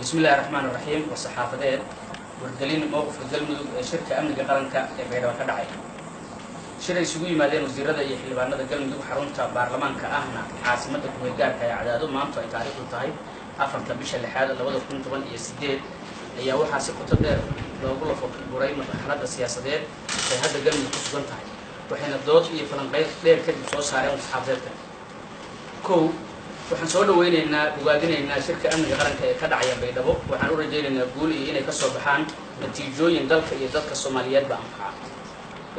بسم الله الرحمن الرحيم والصحافة وردلين موقف الجلمدوج شركة أمن قرنك بينما كدعي شركة سوي مالين وزيرة يحلبان هذا الجلمدوج حرونتا برلمان كأهنا عاصمة كويجار كيعدادو ما أنتوا تعرف الطهي أفهم تبيش اللي حاله لو بدو كنت بن يسديد هي واحد سقطت ده لو قلنا فوق البرايم مرحلة السياسة ده في هذا الجلمدوج كسبان تاعي وحين الضغط يفلان غير كده صوص عليهم صحافة كو waxaan soo dhaweynaynaa bogaadinaynaa shirka amniga qaranka ee ka dhacaya Baydhabo waxaan u rajaynaynaa guul iyo inay ka soo baxaan natiijooyin dalka iyo dadka Soomaaliyeed ba anfaca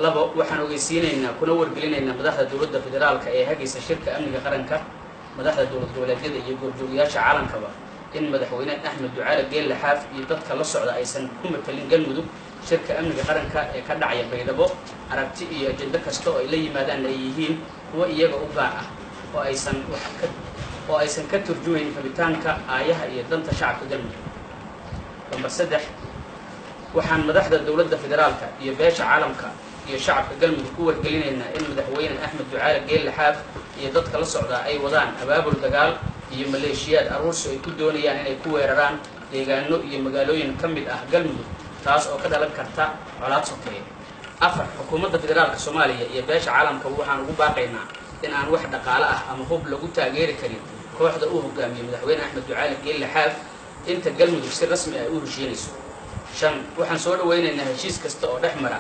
labo waxaan ogeysiinaynaa kuna wargelinaynaa madaxda dawladda federaalka ee hagaysa shirka amniga qaranka madaxda dawlad goboleedyada iyo goobjoogayaasha caalamkaba in madaxweyne Axmed Ducaale Geelle Xaaf iyo dadka la socda aysan ku matalin galmudug shirka amniga qaranka ee ka dhacaya Baydhabo aragti iyo ajenda kasta oo ay la yimaadaan ay yihiin kuwa iyaga u gaar ah oo aysan ka turjumayn rabitaanka aayaha iyo danta shacabka galmudug number 3 waxaan madaxda dawladda federaalka iyo beesha caalamka iyo shacabka galmudug ku wargelinaynaa in madaxweyne Axmed Ducaale Geelle Xaaf iyo dadka la socda ay wadaan abaabul dagaal iyo maleeshiyaad aruursi ay ku doonayaan inay ku weeraraan deegaano iyo magaalooyin ka mid ah galmudug taas oo ka dhalan karta colaad sokeeye afar xukuumadda federaalka Soomaaliya iyo beesha caalamka waxaan ugu baaqaynaa in aan wax dhaqaale ah ama hub lagu taageeri karin kooxda uu hogaamiyo madaxweyne Axmed Ducaale Geelle Xaaf inta galmudug si rasmi ah u heshiinayso shan waxaan soo dhaweynaynaa heshiis kasta oo dhexmara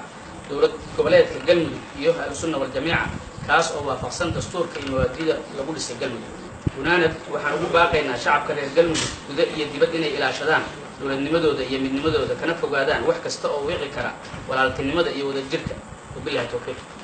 dawlad goboleedka galmudug iyo ahlusunna wal jamiica kaas oo waafaqsan dastuurka iyo mawaadiicda lagu dhisay galmudug gunaanad waxaan ugu baaqaynaa shacabka reer galmudug gudaha iyo dibadda inay ilaashadaan dawladnimadooda iyo midnimadooda kana fogaadaan wax kasta oo wiiqi kara walaaltinimada iyo wadajirka wabillahi tawfiiq